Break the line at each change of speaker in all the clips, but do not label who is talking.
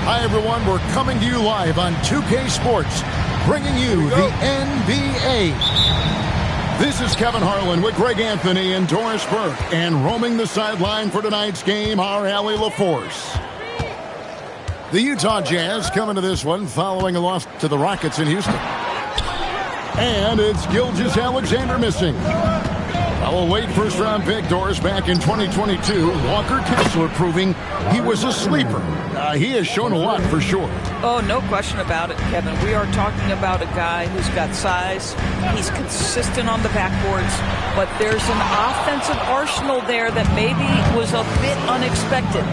Hi, everyone. We're coming to you live on 2K Sports, bringing you the NBA. This is Kevin Harlan with Greg Anthony and Doris Burke. And roaming the sideline for tonight's game, our Allie LaForce. The Utah Jazz coming to this one following a loss to the Rockets in Houston. And it's Gilgeous-Alexander missing. Our late first-round pick, Doris, back in 2022. Walker Kessler proving he was a sleeper. He has shown a lot for sure.
Oh, no question about it, Kevin. We are talking about a guy who's got size. He's consistent on the backboards. But there's an offensive arsenal there that maybe was a bit unexpected.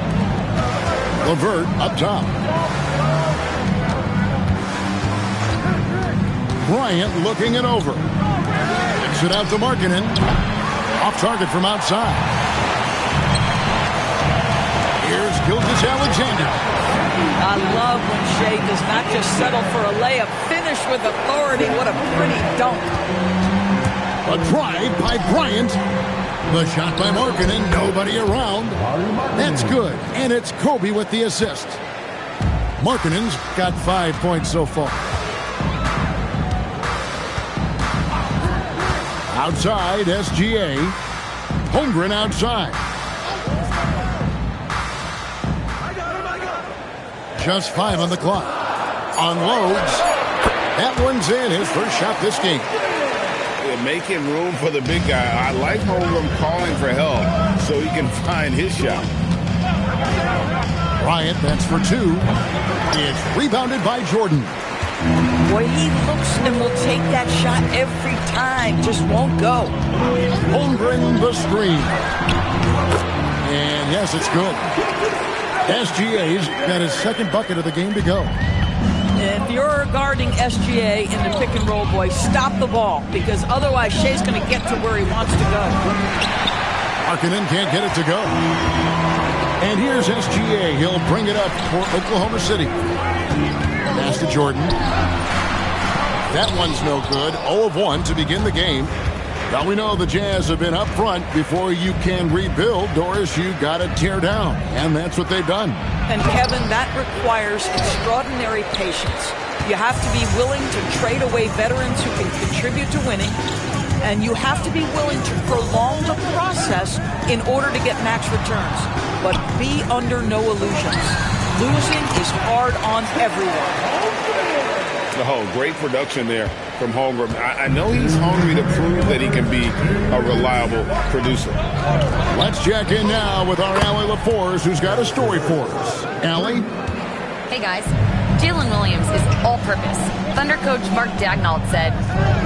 LeVert up top. Bryant looking it over. Kicks it out to Markkanen. Off target from outside. Here's Gilgeous-Alexander.
I love when Shea does not just settle for a layup. Finish with authority. What a pretty dunk.
A drive by Bryant. The shot by Markkanen. Nobody around. That's good. And it's Kobe with the assist. Markkanen's got 5 points so far. Outside, SGA. Holmgren outside. Just 5 on the clock. Unloads. That one's in. His first shot this game.
They're making room for the big guy. I like Holmgren calling for help so he can find his shot.
Bryant, that's for 2. It's rebounded by Jordan.
Boy, he looks and will take that shot every time. Just won't go.
Holmgren the screen. And yes, it's good. SGA's got his second bucket of the game to go.
If you're guarding SGA in the pick and roll, boy, stop the ball. Because otherwise, Shea's going to get to where he wants to go.
Markkanen can't get it to go. And here's SGA. He'll bring it up for Oklahoma City. Pass to Jordan. That one's no good. 0 of 1 to begin the game. Now we know the Jazz have been up front. Before you can rebuild, Doris, you got to tear down. And that's what they've done.
And Kevin, that requires extraordinary patience. You have to be willing to trade away veterans who can contribute to winning. And you have to be willing to prolong the process in order to get max returns. But be under no illusions. Losing is hard on everyone.
Oh, great production there from Holmgren. I know he's hungry to prove that he can be a reliable producer.
Let's check in now with our Allie LaForce, who's got a story for us. Allie?
Hey, guys. Jalen Williams is all-purpose. Thunder coach Mark Daignault said,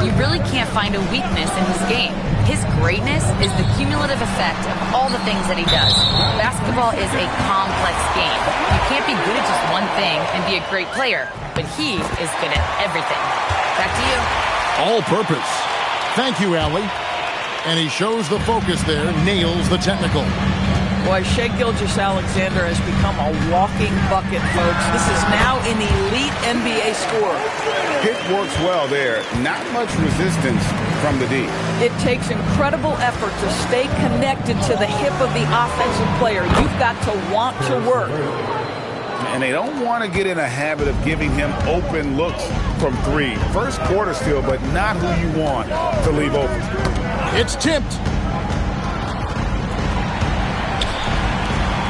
"You really can't find a weakness in his game. His greatness is the cumulative effect of all the things that he does. Basketball is a complex game. You can't be good at just one thing and be a great player, but he is good at everything." Back to you.
All-purpose. Thank you, Allie. And he shows the focus there, nails the technical.
Boy, Shea Gilgeous-Alexander has become a walking bucket, folks. This is now an elite NBA scorer.
Pick works well there. Not much resistance from the D.
It takes incredible effort to stay connected to the hip of the offensive player. You've got to want to work.
And they don't want to get in a habit of giving him open looks from 3. First quarter still, but not who you want to leave open.
It's tipped.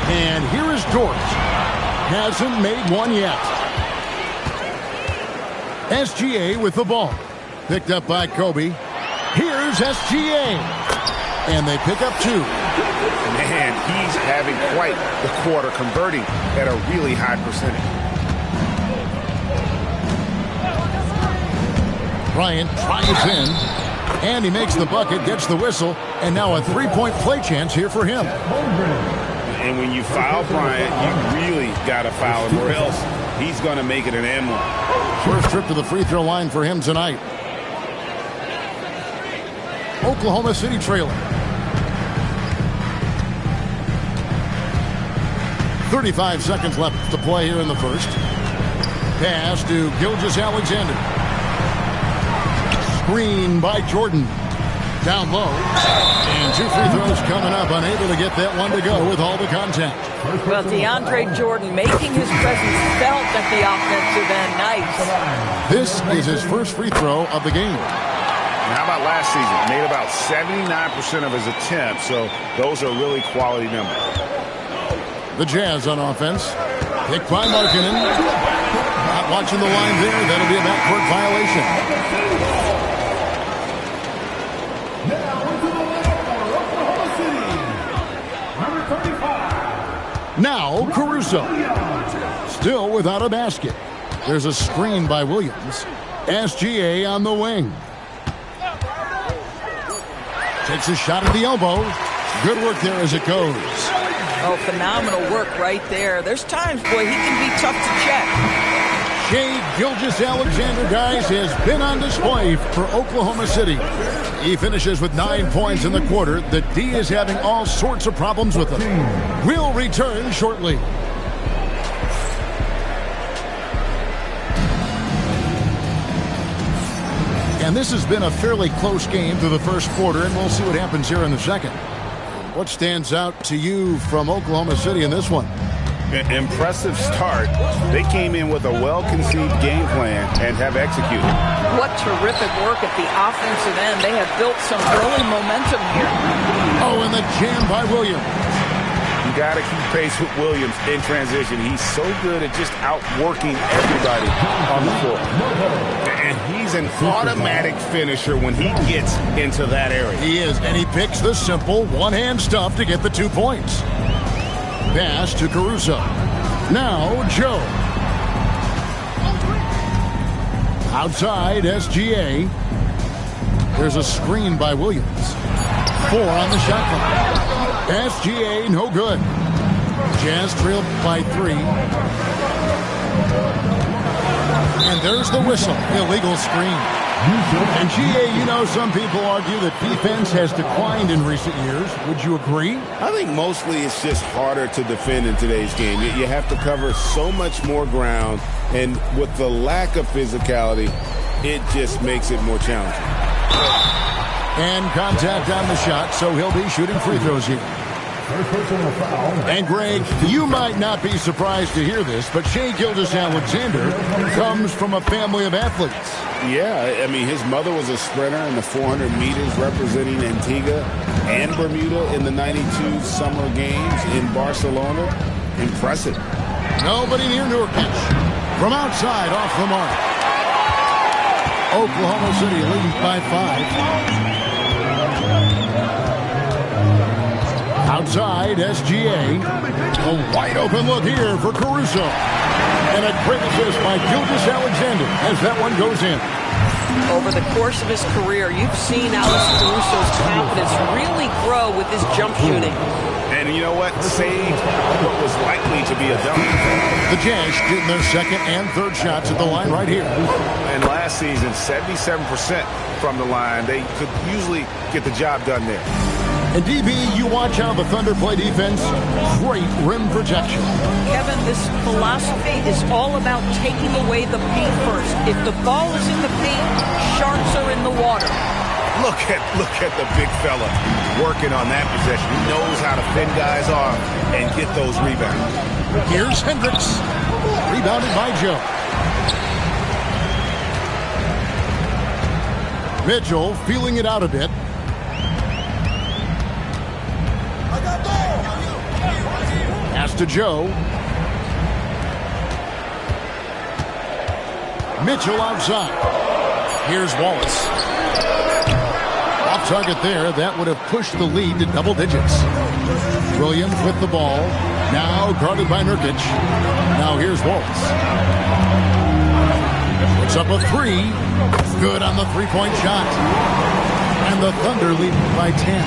And here is Dort. Hasn't made one yet. SGA with the ball. Picked up by Kobe. Here's SGA. And they pick up 2.
Man, he's having quite the quarter, converting at a really high percentage.
Bryant drives in. And he makes the bucket, gets the whistle. And now a 3-point play chance here for him.
And when you foul Bryant, you really got to foul him, or else he's going to make it an M1.
First trip to the free throw line for him tonight. Oklahoma City trailing. 35 seconds left to play here in the first. Pass to Gilgeous-Alexander. Screen by Jordan. Down low. And 2 free throws coming up. Unable to get that one to go with all the contact.
Well, DeAndre Jordan making his presence felt at the offensive end. Nice.
This is his first free throw of the game.
And how about last season? Made about 79% of his attempts, so those are really quality numbers.
The Jazz on offense. Picked by Markkanen. Not watching the line there. That'll be a backcourt violation. Now Caruso. Still without a basket. There's a screen by Williams. SGA on the wing. Takes a shot at the elbow. Good work there as it goes.
Oh, phenomenal work right there. There's times, boy, he can be tough to check.
Shai Gilgeous-Alexander, guys, has been on display for Oklahoma City. He finishes with 9 points in the quarter. The D is having all sorts of problems with him. We'll return shortly. And this has been a fairly close game through the first quarter, and we'll see what happens here in the second. What stands out to you from Oklahoma City in this one?
Impressive start. They came in with a well-conceived game plan and have executed.
What terrific work at the offensive end. They have built some early momentum here.
Oh, and the jam by Williams.
You got to keep pace with Williams in transition. He's so good at just outworking everybody on the floor. And he's an automatic finisher when he gets into that area.
He is, and he picks the simple one-hand stuff to get the 2 points. Pass to Caruso. Now Joe. Outside SGA. There's a screen by Williams. 4 on the shot clock. SGA no good. Jazz trailed by 3. And there's the whistle. Illegal screen. And GA, you know, some people argue that defense has declined in recent years. Would you agree?
I think mostly it's just harder to defend in today's game. You have to cover so much more ground, and with the lack of physicality, it just makes it more challenging.
And contact on the shot, so he'll be shooting free throws here. And Greg, you might not be surprised to hear this, but Shai Gilgeous-Alexander comes from a family of athletes.
Yeah, I mean, his mother was a sprinter in the 400 meters representing Antigua and Bermuda in the 92 Summer Games in Barcelona. Impressive.
Nobody near Nurkic. From outside, off the mark. Oklahoma City leading by 5. Outside, SGA. A wide open look here for Caruso. And a great assist by Gilgeous-Alexander as that one goes in.
Over the course of his career, you've seen Alex Caruso's confidence really grow with his jump shooting.
And you know what? Saved what was likely to be a dunk.
The Jazz shooting their second and third shots at the line right here.
And last season, 77% from the line. They could usually get the job done there.
And DB, you watch how the Thunder play defense. Great rim protection.
Kevin, this philosophy is all about taking away the paint first. If the ball is in the paint, sharks are in the water.
Look at the big fella working on that possession. He knows how to fend guys off and get those rebounds.
Here's Hendricks. Rebounded by Joe. Mitchell feeling it out a bit. Pass to Joe. Mitchell outside. Here's Wallace. Off target there. That would have pushed the lead to double digits. Williams with the ball. Now guarded by Nurkic. Now here's Wallace. Puts up a 3. Good on the three-point shot. And the Thunder lead by 10.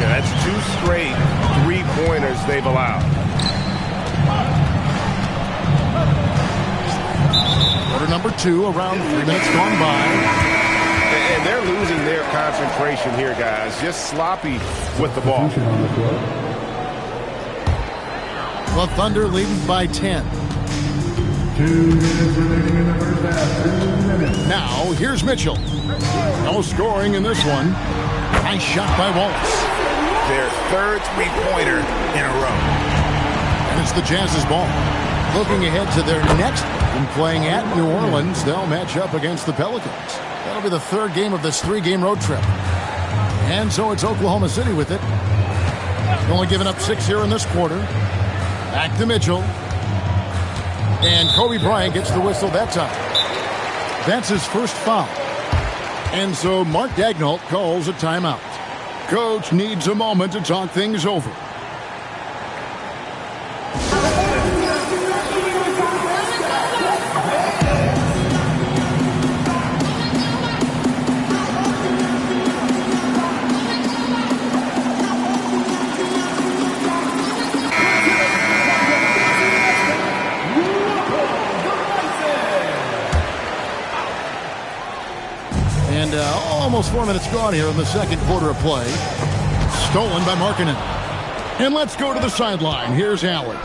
Yeah, that's 2 straight three-pointers they've allowed.
Quarter number 2, around 3 minutes gone by.
And they're losing their concentration here, guys. Just sloppy with the ball.
The Thunder leading by 10.
2 minutes remaining in the first half. 2 minutes.
Now, here's Mitchell. No scoring in this one. Nice shot by Wallace.
Their third three-pointer in a row.
And it's the Jazz's ball. Looking ahead to their next and playing at New Orleans, they'll match up against the Pelicans. That'll be the third game of this 3-game road trip. And so it's Oklahoma City with it. Only giving up 6 here in this quarter. Back to Mitchell. And Kobe Bryant gets the whistle that time. That's his first foul. And so Mark Daigneault calls a timeout. Coach needs a moment to talk things over. And almost 4 minutes gone here in the second quarter of play. Stolen by Markkanen. And let's go to the sideline. Here's Allen.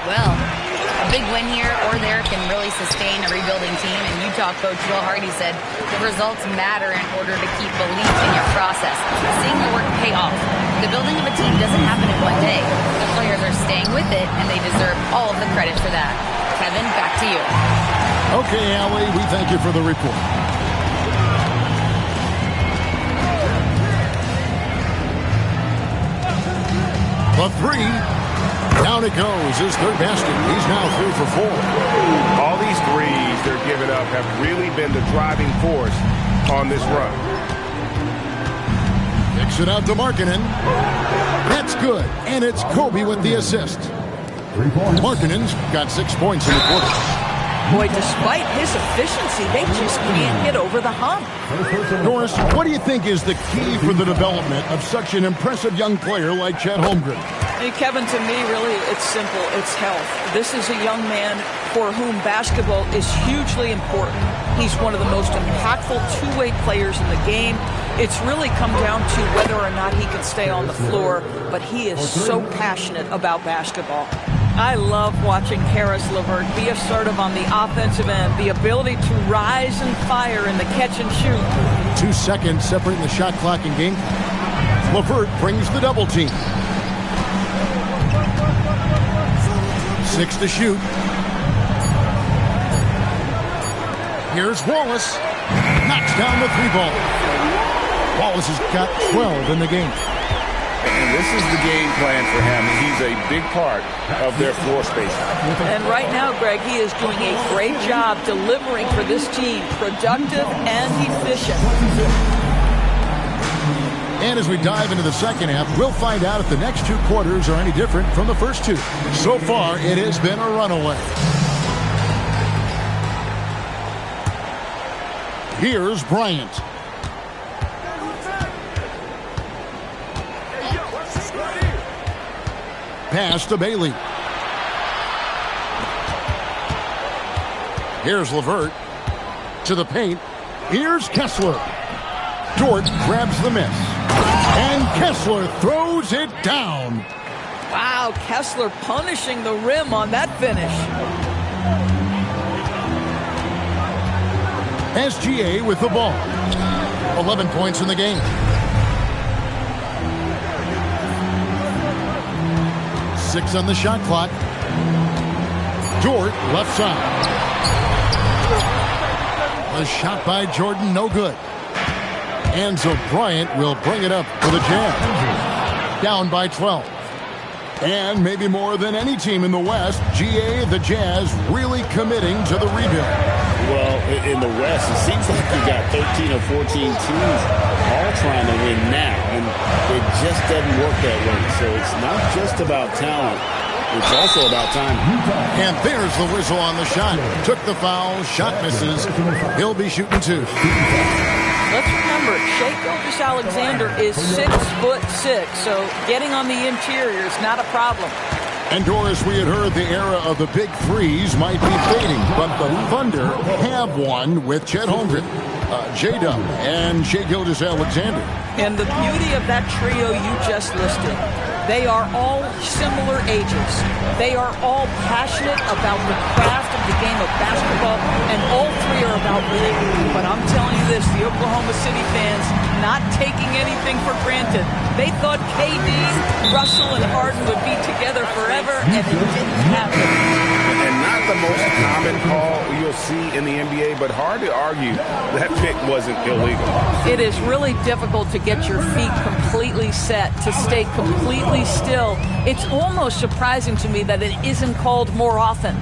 Well, a big win here or there can really sustain a rebuilding team. And Utah coach Will Hardy said the results matter in order to keep belief in your process. Seeing the work pay off. The building of a team doesn't happen in one day. The players are staying with it, and they deserve all of the credit for that. Kevin, back to you.
Okay, Allie, we thank you for the report. The three. Down it goes. His third basket. He's now 3 for 4.
All these threes they're giving up have really been the driving force on this run.
Kicks it out to Markkanen. That's good. And it's Kobe with the assist.
3 points.
Markkanen's got 6 points in the quarter.
Boy, despite his efficiency, they just can't get over the hump.
Norris, what do you think is the key for the development of such an impressive young player like Chet Holmgren?
Hey, Kevin, to me, really, it's simple. It's health. This is a young man for whom basketball is hugely important. He's one of the most impactful two-way players in the game. It's really come down to whether or not he can stay on the floor, but he is so passionate about basketball. I love watching Karis LeVert be assertive on the offensive end, the ability to rise and fire in the catch and shoot.
2 seconds separating the shot clock and game. LeVert brings the double team. 6 to shoot. Here's Wallace. Knocks down the 3-ball. Wallace has got 12 in the game.
And this is the game plan for him. He's a big part of their floor space.
And right now, Greg, he is doing a great job delivering for this team. Productive and efficient.
And as we dive into the second half, we'll find out if the next 2 quarters are any different from the first 2. So far, it has been a runaway. Here's Bryant. Pass to Bailey. Here's LeVert to the paint. Here's Kessler. Dort grabs the miss. And Kessler throws it down.
Wow, Kessler punishing the rim on that finish.
SGA with the ball. 11 points in the game. 6 on the shot clock. Dort left side. A shot by Jordan, no good. And so Bryant will bring it up for the Jazz. Down by 12. And maybe more than any team in the West, GA, the Jazz, really committing to the rebuild.
Well, in the West, it seems like you got 13 or 14 teams all trying to win now, and it just doesn't work that way. So it's not just about talent. It's also about time.
And there's the whistle on the shot. Took the foul, shot misses. He'll be shooting 2.
Let's remember, Shai Gilgeous-Alexander is 6'6", so getting on the interior is not a problem.
And Doris, we had heard the era of the big threes might be fading, but the Thunder have one with Chet Holmgren, J-Dub, and Shai Gilgeous-Alexander.
And the beauty of that trio you just listed, they are all similar ages. They are all passionate about the craft of the game of basketball, and all 3 are about winning. But I'm telling you this, the Oklahoma City fans, not taking anything for granted. They thought KD, Russell, and Harden would be together forever, and it didn't happen.
And not the most common call you'll see in the NBA, but hard to argue that pick wasn't illegal.
It is really difficult to get your feet completely set, to stay completely still. It's almost surprising to me that it isn't called more often.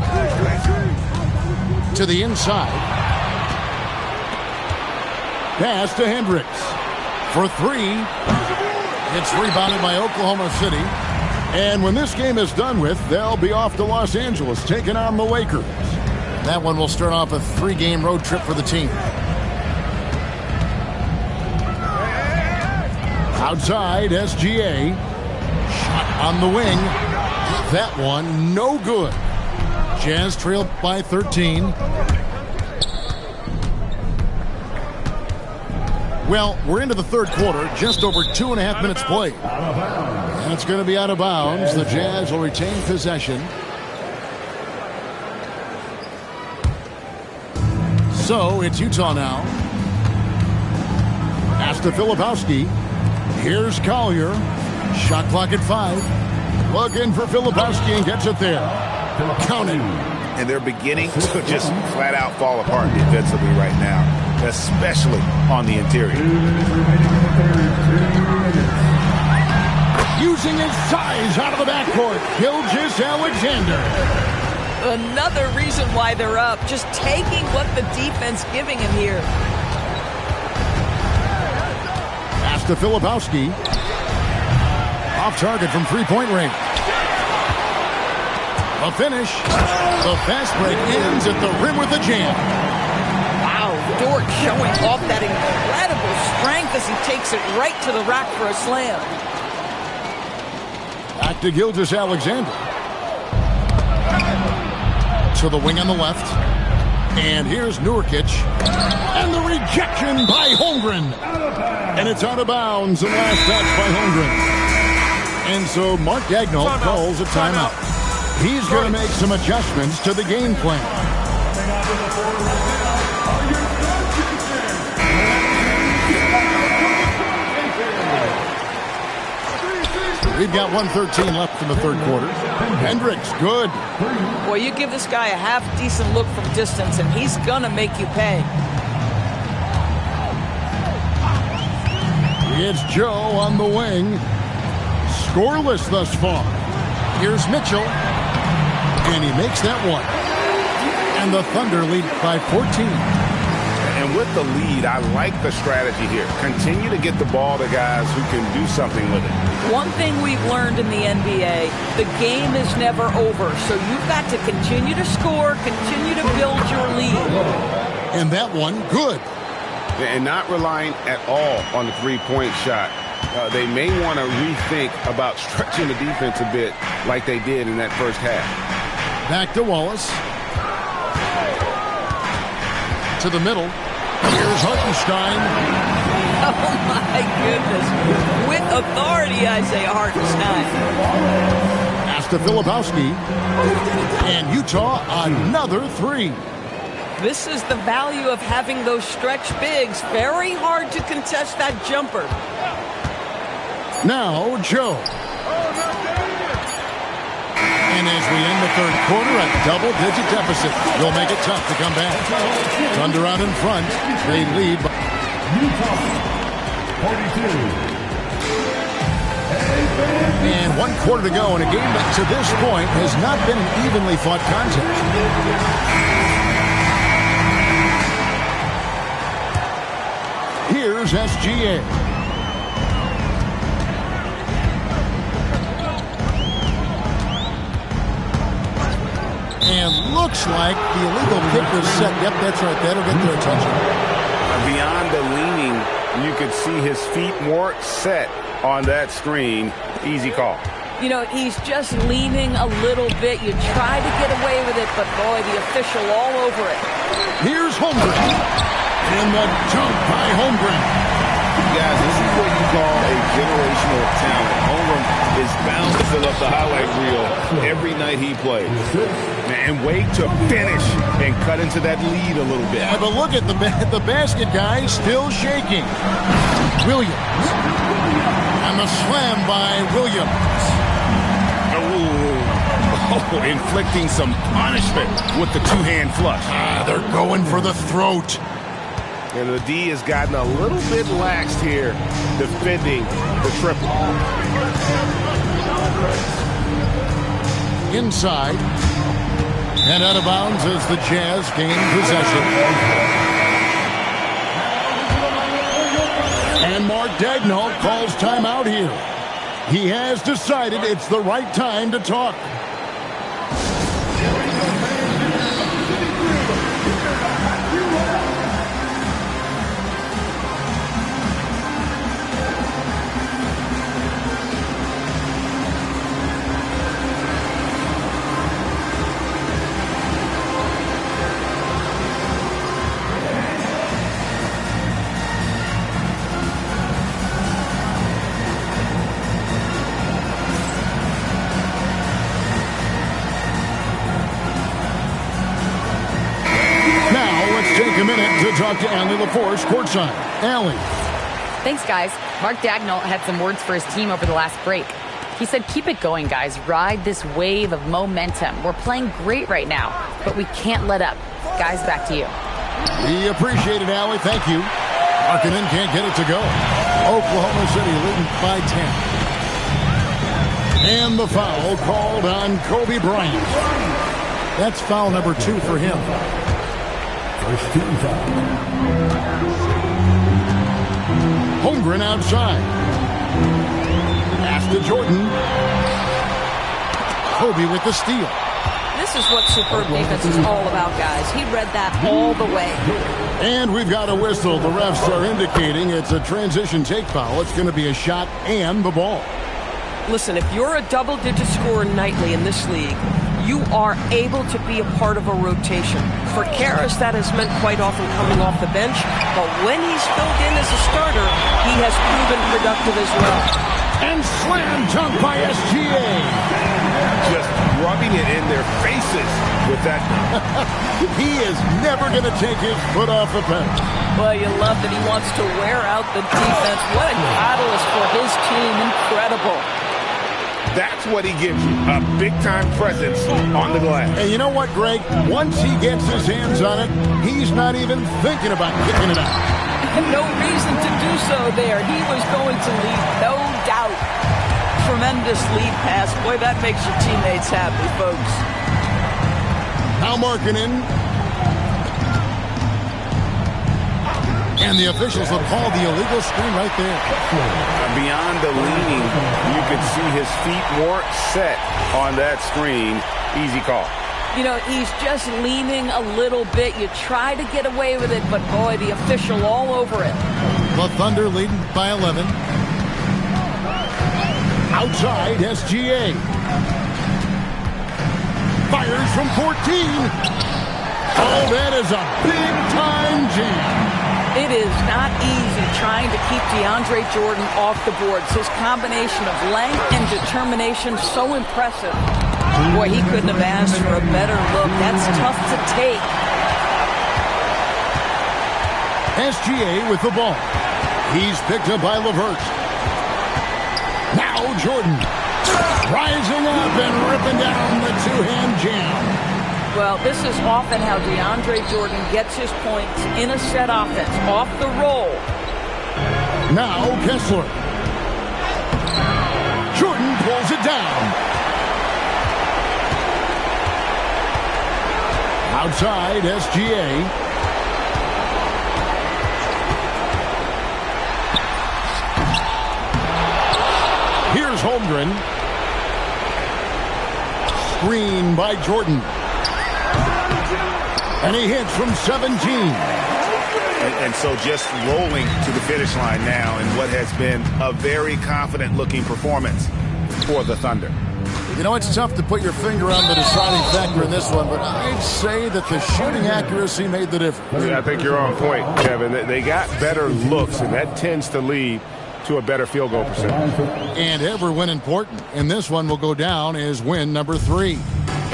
To the inside. Pass to Hendricks. For three. It's rebounded by Oklahoma City. And when this game is done with, they'll be off to Los Angeles, taking on the Lakers. That one will start off a 3-game road trip for the team. Outside, SGA. Shot on the wing. That one, no good. Jazz trailed by 13. Well, we're into the third quarter, just over 2.5 minutes played. And it's going to be out of bounds. The Jazz will retain possession. So it's Utah now. Pass to Filipowski. Here's Collier. Shot clock at 5. Looking for Filipowski and gets it there. Counting.
And they're beginning to just flat out fall apart defensively right now, especially on the interior.
Using his size out of the backcourt. Gilgeous-Alexander.
Another reason why they're up, just taking what the defense giving him here.
Pass to Filipowski. Off target from three-point range. A finish. The fast break ends at the rim with a jam.
Wow, Dort showing off that incredible strength as he takes it right to the rack for a slam.
Back to Gilgeous-Alexander. To the wing on the left. And here's Nurkic. And the rejection by Holmgren. And it's out of bounds. And last touch by Holmgren. And so Mark Daigneault calls a timeout. He's going to make some adjustments to the game plan. We've got 1:13 left in the third quarter. Hendricks, good.
Well, you give this guy a half-decent look from distance, and he's going to make you pay.
It's Joe on the wing. Scoreless thus far. Here's Mitchell. And he makes that one. And the Thunder lead by 14.
And with the lead, I like the strategy here. Continue to get the ball to guys who can do something with it.
One thing we've learned in the NBA, the game is never over. So you've got to continue to score, continue to build your lead.
And that one, good.
And not relying at all on the three-point shot. They may want to rethink about stretching the defense a bit like they did in that first half.
Back to Wallace. To the middle. Here's Hartenstein.
Oh, my goodness. With authority, I say Hartenstein.
Pass to Filipowski. And Utah, another three.
This is the value of having those stretch bigs. Very hard to contest that jumper.
Now, Joe. And as we end the third quarter, a double-digit deficit will make it tough to come back. Thunder out in front. They lead by
Utah, 42.
And 1 quarter to go in a game that to this point has not been an evenly fought contest. Here's SGA. And looks like the illegal kick was set. Yep, that's right. That'll get their attention.
Beyond the leaning, you could see his feet more set on that screen. Easy call.
You know, he's just leaning a little bit. You try to get away with it, but boy, the official all over it.
Here's Holmgren. And the dunk by Holmgren.
Guys, this is what you call a generational talent. Holmgren is bound to fill up the highlight reel every night he plays. And wait to finish and cut into that lead a little bit.
Yeah, but look at the basket, guys, still shaking. Williams. And the slam by Williams.
Oh, inflicting some punishment with the two-hand flush.
They're going for the throat.
And the D has gotten a little bit laxed here, defending the triple.
Inside. And out of bounds as the Jazz gain possession. And Mark Daigneault calls timeout here. He has decided it's the right time to talk. Take a minute to talk to Allie LaForce courtside. Allie.
Thanks, guys. Mark Daigneault had some words for his team over the last break. He said, keep it going, guys. Ride this wave of momentum. We're playing great right now, but we can't let up. Guys, back to you.
We appreciate it, Allie. Thank you. Markkanen can't get it to go. Oklahoma City leading by 10. And the foul called on Kobe Bryant. That's foul number 2 for him.
First team foul.
Holmgren outside. Pass to Jordan. Kobe with the steal.
This is what superb defense is all about, guys. He read that all the way.
And we've got a whistle. The refs are indicating it's a transition take foul. It's going to be a shot and the ball.
Listen, if you're a double-digit scorer nightly in this league, you are able to be a part of a rotation. For Karras, that has meant quite often coming off the bench, but when he's filled in as a starter, he has proven productive as well.
And slam dunk by SGA.
Just rubbing it in their faces with that.
He is never going to take his foot off the pedal.
Well, you love that he wants to wear out the defense. What a catalyst for his team. Incredible.
That's what he gives you, a big-time presence on the glass.
And you know what, Greg? Once he gets his hands on it, he's not even thinking about kicking it out.
No reason to do so there. He was going to lead, no doubt. Tremendous lead pass. Boy, that makes your teammates happy, folks.
Now Markkanen. And the officials will call the illegal screen right there.
Beyond the leaning, you could see his feet weren't set on that screen. Easy call.
You know, he's just leaning a little bit. You try to get away with it, but boy, the official all over it.
The Thunder leading by 11. Outside, SGA. Fires from 14. Oh, that is a big-time jam.
It is not easy trying to keep DeAndre Jordan off the boards. His combination of length and determination, so impressive. Boy, he couldn't have asked for a better look. That's tough to take.
SGA with the ball. He's picked up by LeVert. Now Jordan. Rising up and ripping down the two-hand jam.
Well, this is often how DeAndre Jordan gets his points in a set offense, off the roll.
Now Kessler. Jordan pulls it down. Outside, SGA. Here's Holmgren. Screen by Jordan. And he hits from 17.
And so just rolling to the finish line now in what has been a very confident-looking performance for the Thunder.
You know, it's tough to put your finger on the deciding factor in this one, but I'd say that the shooting accuracy made the difference.
Yeah, I think you're on point, Kevin. They got better looks, and that tends to lead to a better field goal percentage.
And every win important. And this one will go down as win number 3.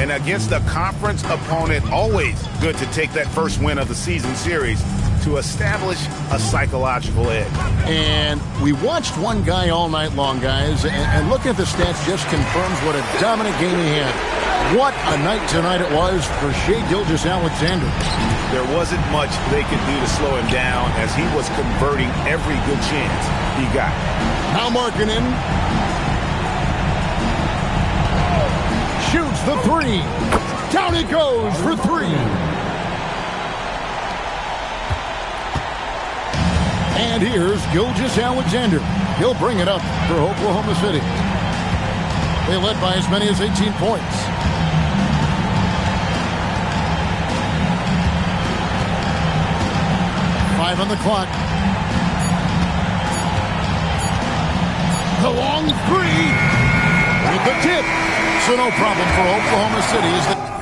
And against a conference opponent, always good to take that first win of the season series to establish a psychological edge.
And we watched one guy all night long, guys, and looking at the stats just confirms what a dominant game he had. What a night tonight it was for Shai Gilgeous-Alexander.
There wasn't much they could do to slow him down as he was converting every good chance he got.
Now Markkanen shoots the three. Down it goes for three. And here's Gilgeous-Alexander. He'll bring it up for Oklahoma City. They led by as many as 18 points. Five on the clock. The long three with the tip. So no problem for Oklahoma City as